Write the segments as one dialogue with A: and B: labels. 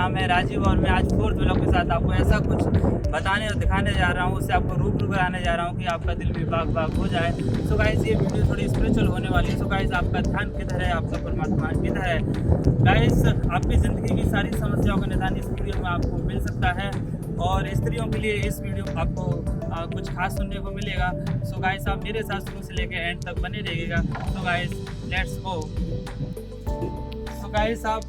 A: नाम है राजीव और मैं आज फोर्थ व्लॉग के साथ आपको ऐसा कुछ बताने और दिखाने जा रहा हूँ, उससे आपको रूबरू कराने जा रहा हूँ कि आपका दिल भी बाग बाग हो जाए। सो गाइस ये वीडियो थोड़ी स्पिरिचुअल होने वाली है। सो गाइस आपका ध्यान किधर है, आपका परमात्मा किधर है। गाइस आपकी ज़िंदगी की सारी समस्याओं का निदान इस वीडियो में आपको मिल सकता है और स्त्रियों के लिए इस वीडियो में आपको कुछ खास सुनने को मिलेगा। सो गाइस आप मेरे साथ शुरू से लेकर एंड तक बने रहिएगा। So guys let's go. तो गाइस आप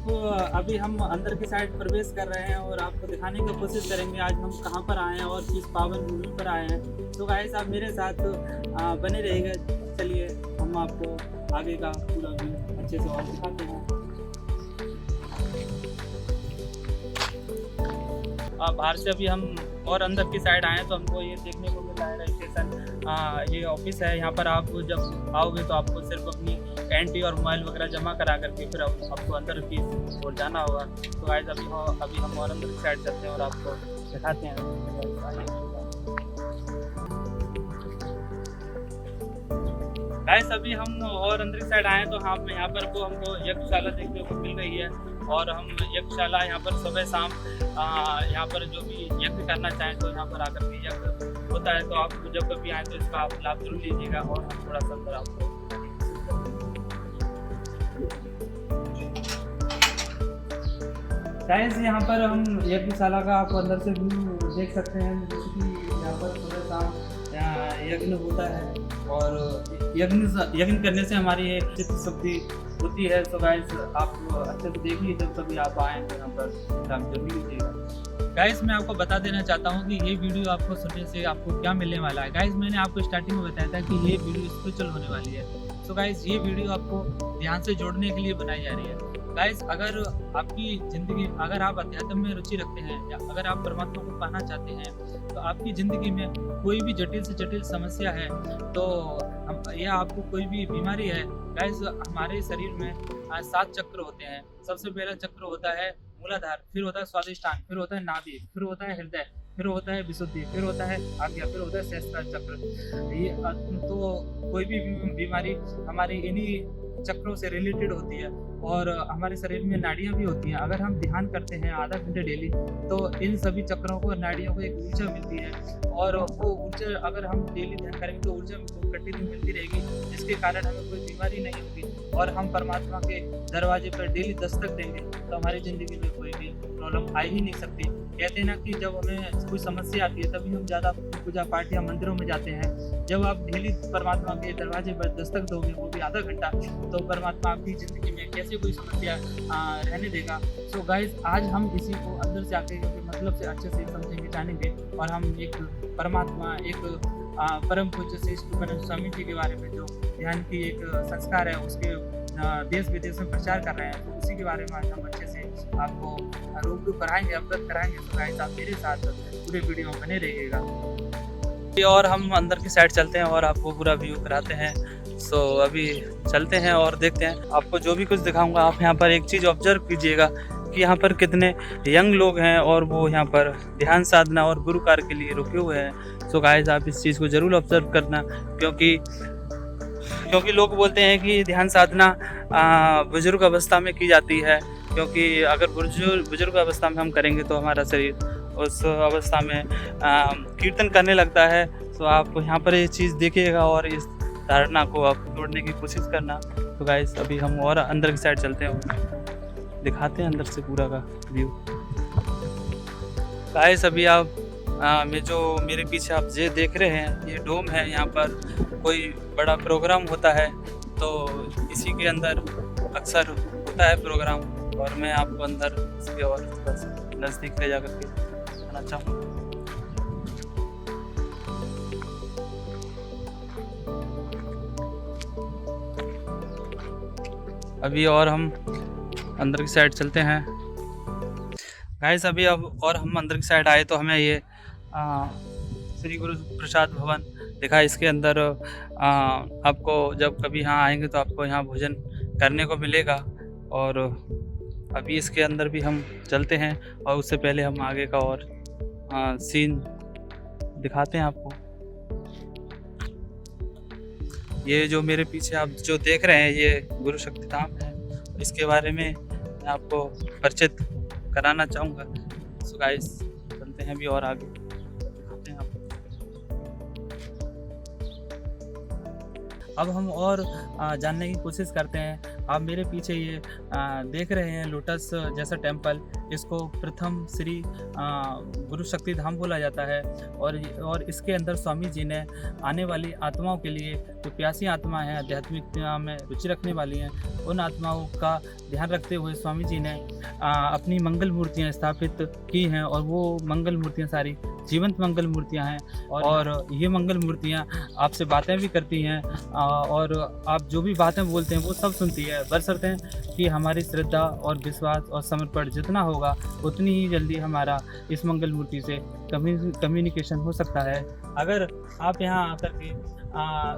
A: अभी हम अंदर की साइड प्रवेश कर रहे हैं और आपको दिखाने की कोशिश करेंगे आज हम कहाँ पर आए हैं और किस पावन भूमि पर आए हैं। तो गाइस आप मेरे साथ बने रहिएगा। चलिए हम आपको आगे का पूरा व्यू अच्छे से और दिखाते हैं। बाहर से अभी हम और अंदर की साइड आए हैं तो हमको ये देखने को मिल रहा है रजिस्ट्रेशन ये ऑफिस है। यहाँ पर आप जब आओगे तो आपको सिर्फ अपनी एंट्री और मोबाइल वगैरह जमा करा करके फिर आपको अंदर की ओर जाना होगा। तो गाइस अभी हम और अंदर की साइड चलते हैं और आपको दिखाते हैं। गाइस अभी हम और अंदर की साइड आए हैं तो यहाँ पर को हमको यज्ञशाला देखने को मिल रही है और हम यज्ञशाला यहाँ पर सुबह शाम यहाँ पर जो भी यज्ञ करना चाहें तो यहाँ पर आकर के यज्ञ होता है। तो आप जब कभी आए तो इसका आप लाभ जरूर लीजिएगा। और हम थोड़ा सा अंदर आपको गाइस यहाँ पर हम यज्ञशाला का आप अंदर से व्यू देख सकते हैं। जैसे कि यहाँ पर सुबह शाम यज्ञ होता है और यज्ञ करने से हमारी एक चित्त शुद्धि होती है। तो गाइस आप अच्छे से देखिए, जब कभी आप आएँ तो यहाँ पर आप जरूर लीजिएगा। गाइस मैं आपको बता देना चाहता हूँ कि ये वीडियो आपको सुनने से आपको क्या मिलने वाला है। गाइस मैंने आपको स्टार्टिंग में बताया था कि ये वीडियो स्पिरिचुअल होने वाली है। तो गाइस ये वीडियो आपको ध्यान से जोड़ने के लिए बनाई जा रही है। गाइस अगर आपकी ज़िंदगी, अगर आप अध्यात्म में रुचि रखते हैं या अगर आप परमात्मा को पाना चाहते हैं तो आपकी ज़िंदगी में कोई भी जटिल से जटिल समस्या है तो या आपको कोई भी बीमारी है। गाइस हमारे शरीर में 7 चक्र होते हैं। सबसे पहला चक्र होता है मूलाधार, फिर होता है स्वादिष्ठान, फिर होता है नाभि, फिर होता है हृदय, फिर होता है विशुद्धि, फिर होता है आज्ञा, फिर होता है सहस्त्रार चक्र। ये तो कोई भी बीमारी हमारी इन्हीं चक्रों से रिलेटेड होती है और हमारे शरीर में नाड़ियाँ भी होती हैं। अगर हम ध्यान करते हैं आधा घंटे डेली तो इन सभी चक्रों को, नाड़ियों को एक ऊर्जा मिलती है और वो ऊर्जा अगर हम डेली ध्यान करेंगे तो ऊर्जा कंटिन्यू मिलती रहेगी, जिसके कारण हमें कोई बीमारी नहीं होगी और हम परमात्मा के दरवाजे पर डेली दस्तक देंगे तो हमारी ज़िंदगी में कोई भी प्रॉब्लम आ ही नहीं सकती। कहते हैं ना कि जब हमें कोई समस्या आती है तभी हम ज़्यादा पूजा पाठ या मंदिरों में जाते हैं। जब आप डेली परमात्मा के दरवाजे पर दस्तक दोगे, वो भी आधा घंटा, तो परमात्मा आपकी ज़िंदगी में कैसे कोई समस्या रहने देगा। सो गाइस आज हम इसी को अंदर से आके मतलब से अच्छे से समझेंगे, जानेंगे और हम एक परमात्मा, एक परम पूज्य श्री शुक्रानंद स्वामी जी के बारे में जो ध्यान की एक संस्कार है उसके देश विदेश में प्रचार कर रहे हैं, तो उसी के बारे में आज हम अच्छे से आपको रूबरू कराएंगे, अवगत कराएंगे। तो गाइस आप मेरे साथ पूरे वीडियो में बने रहिएगा और हम अंदर की साइड चलते हैं और आपको पूरा व्यू कराते हैं। सो अभी चलते हैं और देखते हैं। आपको जो भी कुछ दिखाऊंगा आप यहाँ पर एक चीज़ ऑब्जर्व कीजिएगा कि यहाँ पर कितने यंग लोग हैं और वो यहाँ पर ध्यान साधना और गुरु कार्य के लिए रुके हुए हैं। सो गाइस आप इस चीज़ को ज़रूर ऑब्जर्व करना, क्योंकि लोग बोलते हैं कि ध्यान साधना बुजुर्ग अवस्था में की जाती है, क्योंकि अगर बुजुर्ग अवस्था में हम करेंगे तो हमारा शरीर उस अवस्था में कीर्तन करने लगता है। तो आप यहाँ पर ये चीज़ देखिएगा और इस धारणा को आप तोड़ने की कोशिश करना। तो गाइस अभी हम और अंदर की साइड चलते हैं, दिखाते हैं अंदर से पूरा का व्यू। गाइस अभी आप जो मेरे पीछे आप ये देख रहे हैं ये डोम है। यहाँ पर कोई बड़ा प्रोग्राम होता है तो इसी के अंदर अक्सर होता है प्रोग्राम और मैं आपको अंदर इसके और बस नज़दीक ले जा करके दिखाना चाहूँगा। अभी और हम अंदर की साइड चलते हैं। गाइस अभी और हम अंदर की साइड आए तो हमें ये श्री गुरु प्रसाद भवन दिखा। इसके अंदर आपको जब कभी यहाँ आएंगे तो आपको यहाँ भोजन करने को मिलेगा और अभी इसके अंदर भी हम चलते हैं और उससे पहले हम आगे का और सीन दिखाते हैं आपको। ये जो मेरे पीछे आप जो देख रहे हैं ये गुरु शक्ति धाम है। इसके बारे में मैं आपको परिचित कराना चाहूँगा। सो गाइस चलते हैं अभी और आगे दिखाते हैं आपको। अब हम और जानने की कोशिश करते हैं। आप मेरे पीछे ये देख रहे हैं लोटस जैसा टेम्पल, इसको प्रथम श्री गुरु शक्ति धाम बोला जाता है। और इसके अंदर स्वामी जी ने आने वाली आत्माओं के लिए, जो प्यासी आत्मा हैं, आध्यात्मिकता में रुचि रखने वाली हैं, उन आत्माओं का ध्यान रखते हुए स्वामी जी ने अपनी मंगल मूर्तियाँ स्थापित की हैं। और वो मंगल मूर्तियाँ सारी जीवंत मंगल मूर्तियाँ हैं। और ये मंगल मूर्तियाँ आपसे बातें भी करती हैं, और आप जो भी बातें बोलते हैं वो सब सुनती है, बशर्ते कि हमारी श्रद्धा और विश्वास और समर्पण जितना होगा उतनी ही जल्दी हमारा इस मंगल मूर्ति से कम्युनिकेशन हो सकता है। अगर आप यहाँ आकर के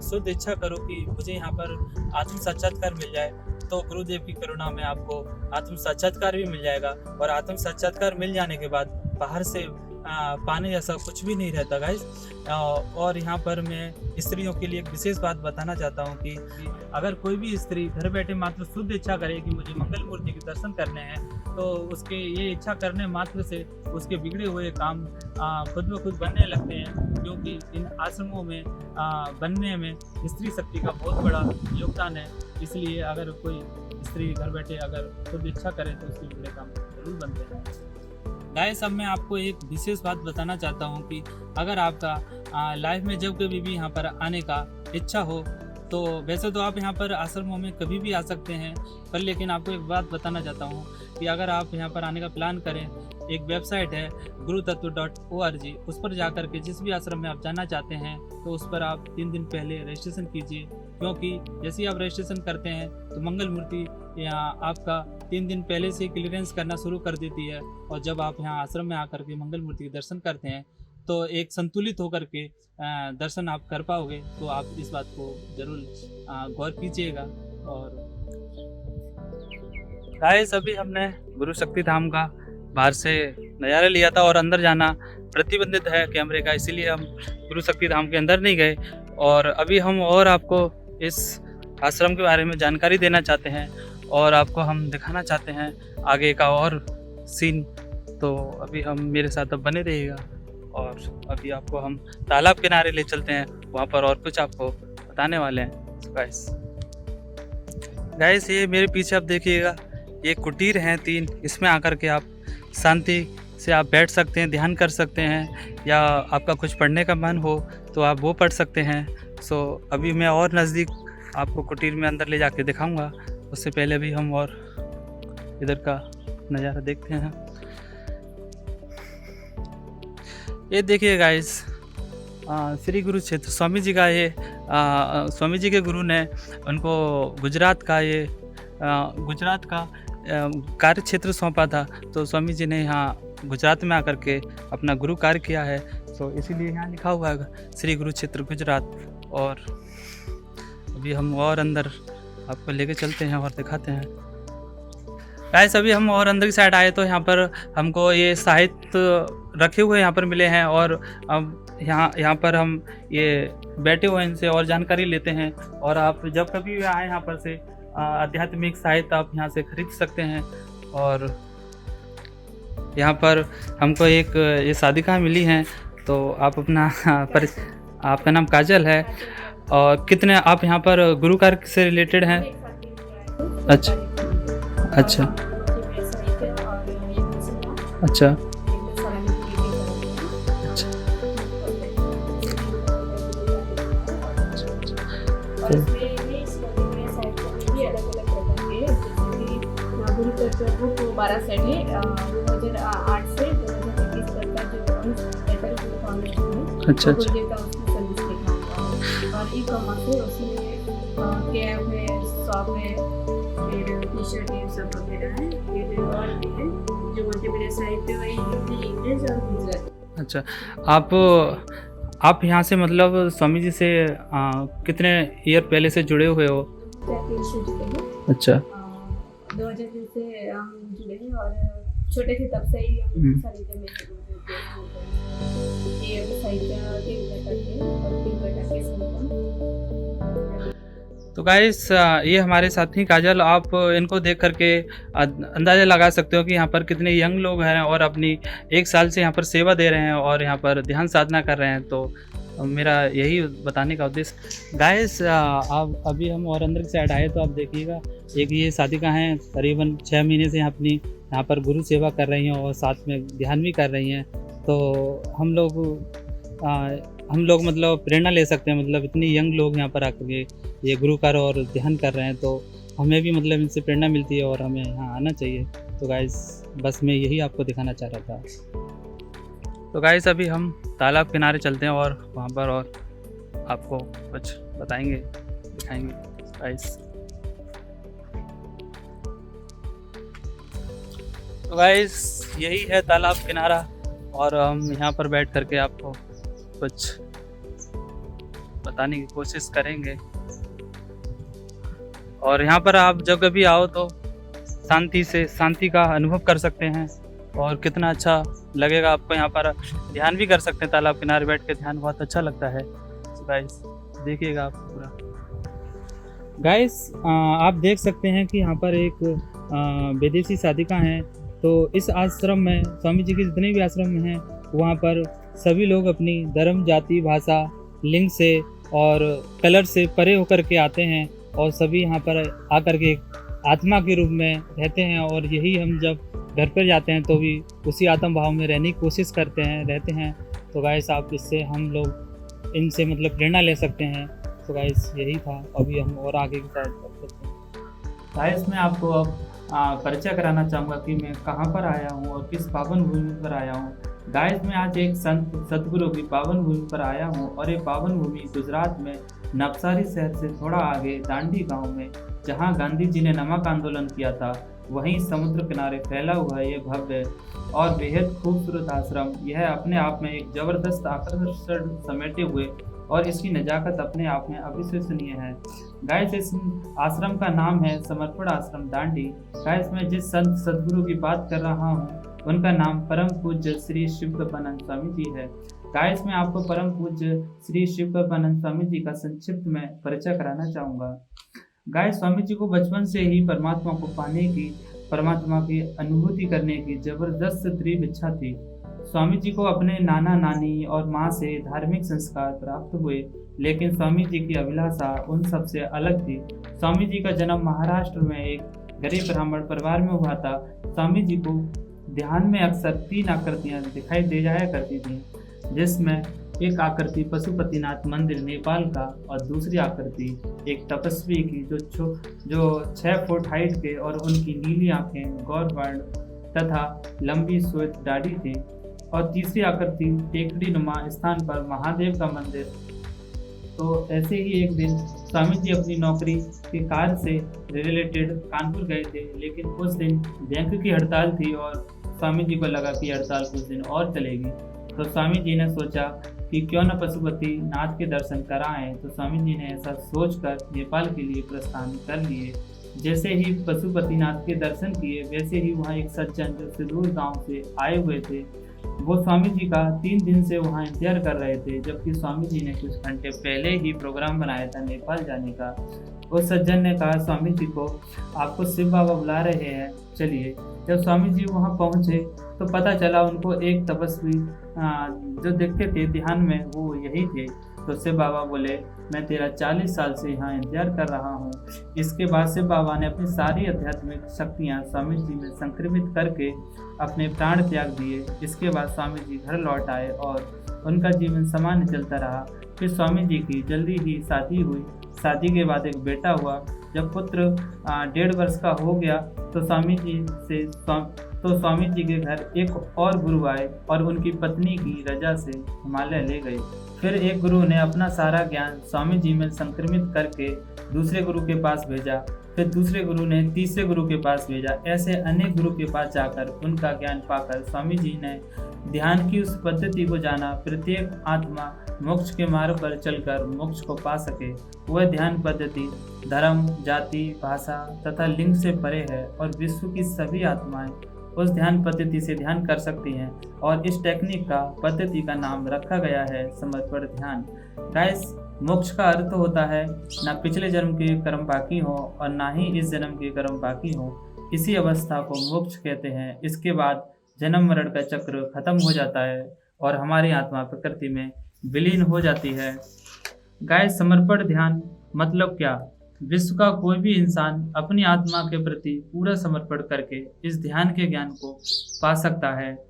A: शुद्ध इच्छा करो कि मुझे यहाँ पर आत्म साक्षात्कार मिल जाए, तो गुरुदेव की करुणा में आपको आत्म साक्षात्कार भी मिल जाएगा। और आत्म साक्षात्कार मिल जाने के बाद बाहर से पाने जैसा कुछ भी नहीं रहता गाइस। और यहाँ पर मैं स्त्रियों के लिए एक विशेष बात बताना चाहता हूँ कि अगर कोई भी स्त्री घर बैठे मात्र शुद्ध इच्छा करे कि मुझे मंगल मूर्ति के दर्शन करने हैं, तो उसके ये इच्छा करने मात्र से उसके बिगड़े हुए काम खुद ब खुद बनने लगते हैं। क्योंकि इन आश्रमों में बनने में स्त्री शक्ति का बहुत बड़ा योगदान है। इसलिए अगर कोई स्त्री घर बैठे अगर शुद्ध इच्छा करे तो उसके बिगड़े काम जरूर बनते हैं। गाइस अब मैं आपको एक विशेष बात बताना चाहता हूँ कि अगर आपका लाइफ में जब कभी भी यहाँ पर आने का इच्छा हो, तो वैसे तो आप यहाँ पर आश्रमों में कभी भी आ सकते हैं, पर लेकिन आपको एक बात बताना चाहता हूँ कि अगर आप यहाँ पर आने का प्लान करें, एक वेबसाइट है gurutattva.org, उस पर जाकर के जिस भी आश्रम में आप जाना चाहते हैं तो उस पर आप 3 दिन पहले रजिस्ट्रेशन कीजिए। क्योंकि जैसे ही आप रजिस्ट्रेशन करते हैं तो मंगल मूर्ति यहाँ आपका 3 दिन पहले से क्लियरेंस करना शुरू कर देती है। और जब आप यहाँ आश्रम में आकर के मंगल मूर्ति के दर्शन करते हैं तो एक संतुलित होकर के दर्शन आप कर पाओगे। तो आप इस बात को जरूर गौर कीजिएगा। और गाइस अभी हमने गुरु शक्ति धाम का बाहर से नज़ारा लिया था, और अंदर जाना प्रतिबंधित है कैमरे का, इसीलिए हम गुरु शक्ति धाम के अंदर नहीं गए। और अभी हम और आपको इस आश्रम के बारे में जानकारी देना चाहते हैं और आपको हम दिखाना चाहते हैं आगे का और सीन। तो अभी हम मेरे साथ अब बने रहिएगा, और अभी आपको हम तालाब किनारे ले चलते हैं, वहाँ पर और कुछ आपको बताने वाले हैं। गाइस ये मेरे पीछे आप देखिएगा, ये कुटीर हैं 3, इसमें आकर के आप शांति से आप बैठ सकते हैं, ध्यान कर सकते हैं, या आपका कुछ पढ़ने का मन हो तो आप वो पढ़ सकते हैं। सो अभी मैं और नज़दीक आपको कुटीर में अंदर ले जाके दिखाऊंगा। उससे पहले भी हम और इधर का नज़ारा देखते हैं। ये देखिए गाइस, श्री गुरु क्षेत्र स्वामी जी का ये स्वामी जी के गुरु ने उनको गुजरात का कार्य क्षेत्र सौंपा था। तो स्वामी जी ने यहाँ गुजरात में आकर के अपना गुरु कार्य किया है, तो इसीलिए यहाँ लिखा हुआ है श्री गुरु क्षेत्र गुजरात। और अभी हम और अंदर आपको लेके चलते हैं और दिखाते हैं। गाइस अभी हम और अंदर की साइड आए तो यहाँ पर हमको ये साहित्य रखे हुए यहाँ पर मिले हैं, और अब यहाँ पर हम ये बैठे हुए इनसे और जानकारी लेते हैं। और आप जब कभी भी आए यहाँ पर से आध्यात्मिक साहित्य आप यहाँ से खरीद सकते हैं। और यहाँ पर हमको एक ये साधिका मिली हैं, तो आप अपना आपका नाम काजल है, और कितने आप यहाँ पर गुरु कार्य से रिलेटेड हैं? अच्छा अच्छा अच्छा
B: बुक 12 सेट है, 2008 से 2021 तक का जो फाउंडेशन है।
A: अच्छा
B: गुरुदेव का उसमें सर्विस लिखा हुआ है। और ई कॉमर्स है, उसमें कैप है, शॉप है, फिर टी शर्ट है, सब वगैरह है। फिर और भी है जो मल्टीमीडिया साहित्य वही हिंदी, इंग्लिश और गुजराती।
A: अच्छा आप यहाँ से मतलब स्वामी जी से कितने ईयर पहले से जुड़े हुए हो?
B: 3 से जुड़े हैं।
A: अच्छा
B: 2003 से हम जुड़े हैं, और छोटे थे तब से ही हम साहित्य में ये साहित्य 3 प्रकार के और 3 प्रकार के संगठन।
A: तो गाइस ये हमारे साथी काजल, आप इनको देख करके अंदाज़ा लगा सकते हो कि यहाँ पर कितने यंग लोग हैं और अपनी 1 साल से यहाँ पर सेवा दे रहे हैं और यहाँ पर ध्यान साधना कर रहे हैं। तो मेरा यही बताने का उद्देश्य। गाइस आप अभी हम और अंदर की साइड आए तो आप देखिएगा, एक ये साधिका हैं करीबन 6 महीने से अपनी यहाँ पर गुरु सेवा कर रही हैं और साथ में ध्यान भी कर रही हैं। तो हम लोग मतलब प्रेरणा ले सकते हैं, मतलब इतनी यंग लोग यहाँ पर आकर के ये गुरु कर और ध्यान कर रहे हैं, तो हमें भी मतलब इनसे प्रेरणा मिलती है और हमें यहाँ आना चाहिए। तो गाइस बस मैं यही आपको दिखाना चाह रहा था। तो गाइस अभी हम तालाब किनारे चलते हैं और वहाँ पर और आपको कुछ बताएंगे, दिखाएंगे गाइस। तो गाइस यही है तालाब किनारा और हम यहाँ पर बैठ करके आपको कुछ बताने की कोशिश करेंगे। और यहाँ पर आप जब कभी आओ तो शांति का अनुभव कर सकते हैं और कितना अच्छा लगेगा आपको। यहाँ पर ध्यान भी कर सकते हैं, तालाब किनारे बैठ के ध्यान बहुत अच्छा लगता है। तो गाइस देखिएगा आप पूरा। गाइस आप देख सकते हैं कि यहाँ पर एक विदेशी साधिका हैं। तो इस आश्रम में स्वामी जी के जितने भी आश्रम हैं वहाँ पर सभी लोग अपनी धर्म, जाति, भाषा, लिंग से और कलर से परे होकर के आते हैं और सभी यहाँ पर आकर के आत्मा के रूप में रहते हैं। और यही हम जब घर पर जाते हैं तो भी उसी आत्म भाव में रहने की कोशिश रहते हैं। तो गाइस आप इससे हम लोग इनसे मतलब प्रेरणा ले सकते हैं। तो गाइस यही था, अभी हम और आगे की साइड कर सकते हैं। गाइस मैं आपको अब परिचय कराना चाहूँगा कि मैं कहाँ पर आया हूँ और किस पावन भूमि पर आया हूँ। गाइस मैं आज एक संत सदगुरु की पावन भूमि पर आया हूँ और ये पावन भूमि गुजरात में नवसारी शहर से थोड़ा आगे दांडी गांव में, जहां गांधी जी ने नमक आंदोलन किया था, वहीं समुद्र किनारे फैला हुआ ये भव्य और बेहद खूबसूरत आश्रम। यह अपने आप में एक जबरदस्त आकर्षण समेटे हुए और इसकी नजाकत अपने आप में अविश्वसनीय है। गाइस इस आश्रम का नाम है समर्पण आश्रम दांडी। गाइस मैं जिस संत सदगुरु की बात कर रहा हूँ उनका नाम परम पूज्य श्री शिव कृपानंद स्वामी जी है। गाइस मैं आपको परम पूज्य श्री शिव कृपानंद स्वामी जी का संक्षिप्त में परिचय कराना चाहूँगा। गाइस स्वामी जी को बचपन से ही परमात्मा को पाने की, परमात्मा की अनुभूति करने की जबरदस्त तीव्र इच्छा थी। स्वामी जी को अपने नाना नानी और माँ से धार्मिक संस्कार प्राप्त हुए, लेकिन स्वामी जी की अभिलाषा उन सब से अलग थी। स्वामी जी का जन्म महाराष्ट्र में एक गरीब ब्राह्मण परिवार में हुआ था। स्वामी जी को ध्यान में अक्सर 3 आकृतियां दिखाई दे जाया करती थीं, जिसमें एक आकृति पशुपतिनाथ मंदिर नेपाल का और दूसरी आकृति एक तपस्वी की जो 6 फुट हाइट के और उनकी नीली आंखें, गौरवर्ण तथा लंबी श्वेत दाढ़ी थी, और तीसरी आकृति टेकड़ी नुमा स्थान पर महादेव का मंदिर। तो ऐसे ही एक दिन स्वामी जी अपनी नौकरी के कार्य से रिलेटेड कानपुर गए थे, लेकिन उस दिन बैंक की हड़ताल थी और स्वामी जी को लगा कि हड़ताल कुछ दिन और चलेगी। तो स्वामी जी ने सोचा कि क्यों न पशुपति नाथ के दर्शन कराएं। तो स्वामी जी ने ऐसा सोचकर नेपाल के लिए प्रस्थान कर लिए। जैसे ही पशुपतिनाथ के दर्शन किए, वैसे ही वहाँ एक सज्जन जो सुदूर गांव से आए हुए थे, वो स्वामी जी का 3 दिन से वहाँ इंतजार कर रहे थे, जबकि स्वामी जी ने कुछ घंटे पहले ही प्रोग्राम बनाया था नेपाल जाने का। उस सज्जन ने कहा स्वामी जी को, आपको शिव बाबा बुला रहे हैं, चलिए। जब स्वामी जी वहाँ पहुँचे तो पता चला उनको एक तपस्वी जो दिखते थे ध्यान में, वो यही थे। तो शिव बाबा बोले, मैं तेरा 40 साल से यहाँ इंतजार कर रहा हूँ। इसके बाद शिव बाबा ने अपनी सारी आध्यात्मिक शक्तियाँ स्वामी जी में संक्रमित करके अपने प्राण त्याग दिए। इसके बाद स्वामी जी घर लौट आए और उनका जीवन सामान्य चलता रहा। फिर स्वामी जी की जल्दी ही शादी हुई। शादी के बाद एक बेटा हुआ। जब पुत्र 1.5 वर्ष का हो गया तो स्वामी जी के घर एक और गुरु आए और उनकी पत्नी की रजा से हिमालय ले गए। फिर एक गुरु ने अपना सारा ज्ञान स्वामी जी में संक्रमित करके दूसरे गुरु के पास भेजा। फिर दूसरे गुरु ने तीसरे गुरु के पास भेजा। ऐसे अनेक गुरु के पास जाकर उनका ज्ञान पाकर स्वामी जी ने ध्यान की उस पद्धति को जाना। प्रत्येक आत्मा मोक्ष के मार्ग पर चलकर मोक्ष को पा सके, वह ध्यान पद्धति धर्म, जाति, भाषा तथा लिंग से परे है और विश्व की सभी आत्माएं उस ध्यान पद्धति से ध्यान कर सकती हैं। और इस टेक्निक का पद्धति का नाम रखा गया है समर्पण ध्यान। गाइस मोक्ष का अर्थ होता है ना पिछले जन्म के कर्म बाकी हो और ना ही इस जन्म के कर्म बाकी हो। इसी अवस्था को मोक्ष कहते हैं। इसके बाद जन्म मरण का चक्र खत्म हो जाता है और हमारी आत्मा प्रकृति में विलीन हो जाती है। गाइस, समर्पण ध्यान मतलब क्या? विश्व का कोई भी इंसान अपनी आत्मा के प्रति पूरा समर्पण करके इस ध्यान के ज्ञान को पा सकता है।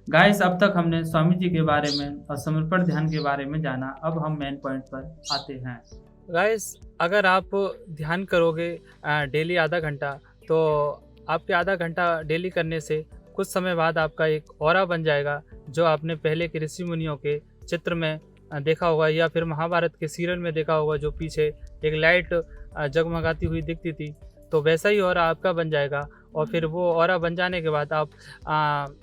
A: गाइस, अब तक हमने स्वामी जी के बारे में और समर्पण ध्यान के बारे में जाना। अब हम मेन पॉइंट पर आते हैं। गाइस, अगर आप ध्यान करोगे डेली आधा घंटा, तो आपके आधा घंटा डेली करने से कुछ समय बाद आपका एक ऑरा बन जाएगा, जो आपने पहले के ऋषि मुनियों के चित्र में देखा होगा या फिर महाभारत के सीरियल में देखा होगा, जो पीछे एक लाइट जगमगाती हुई दिखती थी। तो वैसा ही ऑरा आपका बन जाएगा और फिर वो ऑरा बन जाने के बाद आप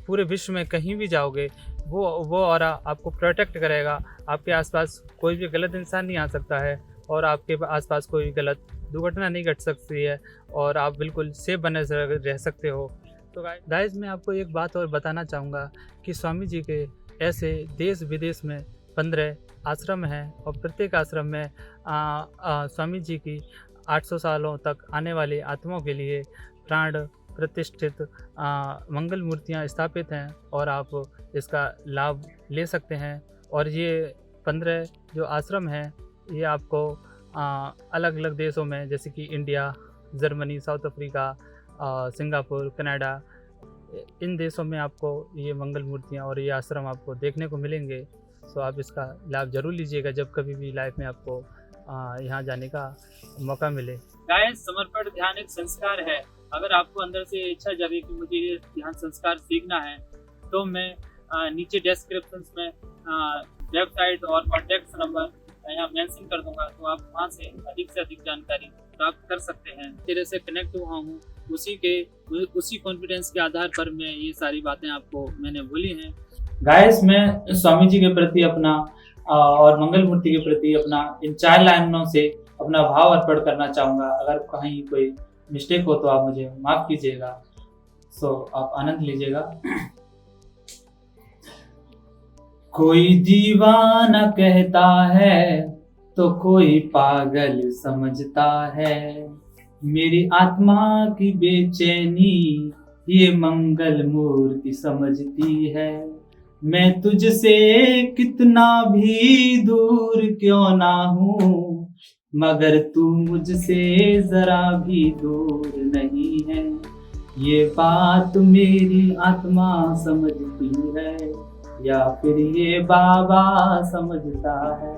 A: पूरे विश्व में कहीं भी जाओगे, वो ऑरा आपको प्रोटेक्ट करेगा। आपके आसपास कोई भी गलत इंसान नहीं आ सकता है और आपके आसपास कोई गलत दुर्घटना नहीं घट सकती है और आप बिल्कुल सेफ बने रह सकते हो। तो गाइस, मैं आपको एक बात और बताना चाहूँगा कि स्वामी जी के ऐसे देश विदेश में 15 आश्रम हैं और प्रत्येक आश्रम में स्वामी जी की 800 सालों तक आने वाली आत्माओं के लिए प्राण प्रतिष्ठित मंगल मूर्तियाँ स्थापित हैं और आप इसका लाभ ले सकते हैं। और ये 15 जो आश्रम हैं, ये आपको अलग अलग देशों में, जैसे कि India, Germany, South Africa, Singapore, Canada, इन देशों में आपको ये मंगल मूर्तियाँ और ये आश्रम आपको देखने को मिलेंगे। तो आप इसका लाभ जरूर लीजिएगा जब कभी भी लाइफ में आपको यहाँ जाने का मौका मिले। गाइस, समर्पण ध्यान एक संस्कार है। अगर आपको अंदर से इच्छा जागे कि मुझे ये ध्यान संस्कार सीखना है, तो मैं नीचे डिस्क्रिप्शन में वेबसाइट और कॉन्टैक्ट नंबर यहाँ मेंशन कर दूंगा, तो आप वहाँ से अधिक जानकारी प्राप्त कर सकते हैं। तेरे से कनेक्ट हुआ हूँ, उसी कॉन्फिडेंस के आधार पर मैं ये सारी बातें आपको मैंने बोली हैं। गाइस, मैं स्वामी जी के प्रति अपना और मंगल मूर्ति के प्रति अपना इन 4 लाइनों से अपना भाव अर्पण करना चाहूँगा। अगर कहीं कोई मिस्टेक हो तो आप मुझे माफ़ कीजिएगा। आप आनंद लीजिएगा। कोई दीवाना कहता है तो कोई पागल समझता है, मेरी आत्मा की बेचैनी ये मंगल मूर्ति समझती है। मैं तुझसे कितना भी दूर क्यों ना हूँ, मगर तू मुझसे जरा भी दूर नहीं है। ये बात मेरी आत्मा समझती है या फिर ये बाबा समझता है।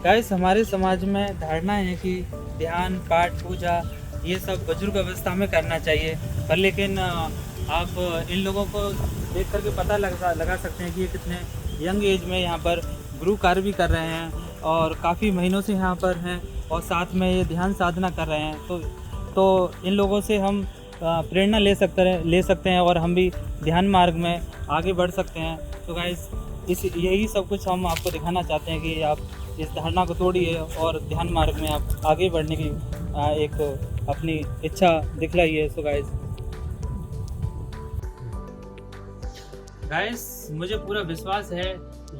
A: गाइस, हमारे समाज में धारणा है कि ध्यान, पाठ, पूजा ये सब बुजुर्ग अवस्था में करना चाहिए, पर लेकिन आप इन लोगों को देख करके पता लगा सकते हैं कि ये कितने यंग एज में यहाँ पर गुरु कार्य भी कर रहे हैं और काफ़ी महीनों से यहाँ पर हैं और साथ में ये ध्यान साधना कर रहे हैं। तो इन लोगों से हम प्रेरणा ले सकते हैं और हम भी ध्यान मार्ग में आगे बढ़ सकते हैं। तो गाइस, यही सब कुछ हम आपको दिखाना चाहते हैं कि आप इस धारणा को तोड़िए और ध्यान मार्ग में आप आगे बढ़ने की एक अपनी इच्छा दिखलाइए। सो गाइस, मुझे पूरा विश्वास है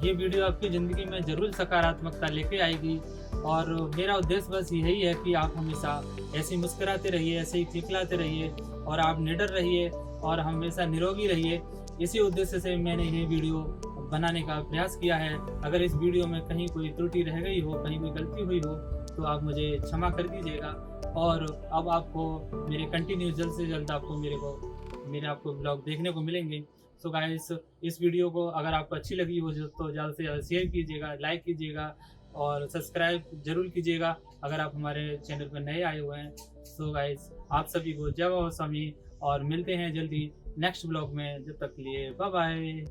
A: ये वीडियो आपकी ज़िंदगी में ज़रूर सकारात्मकता लेके आएगी और मेरा उद्देश्य बस यही है कि आप हमेशा ऐसे मुस्कुराते रहिए, ऐसे ही खिलखिलाते रहिए और आप निडर रहिए और हमेशा निरोगी रहिए। इसी उद्देश्य से मैंने ये वीडियो बनाने का प्रयास किया है। अगर इस वीडियो में कहीं कोई त्रुटि रह गई हो, कहीं कोई गलती हुई हो, तो आप मुझे क्षमा कर दीजिएगा। और अब आपको मेरे कंटिन्यू जल्द से जल्द मेरे आपको ब्लॉग देखने को मिलेंगे। सो गाइस, इस वीडियो को अगर आपको अच्छी लगी हो तो ज़्यादा से ज़्यादा शेयर कीजिएगा, लाइक कीजिएगा और सब्सक्राइब जरूर कीजिएगा अगर आप हमारे चैनल पर नए आए हुए हैं। सो गाइस, आप सभी को जय बाबा स्वामी और मिलते हैं जल्दी नेक्स्ट ब्लॉग में। जब तक के लिए बाय बाय।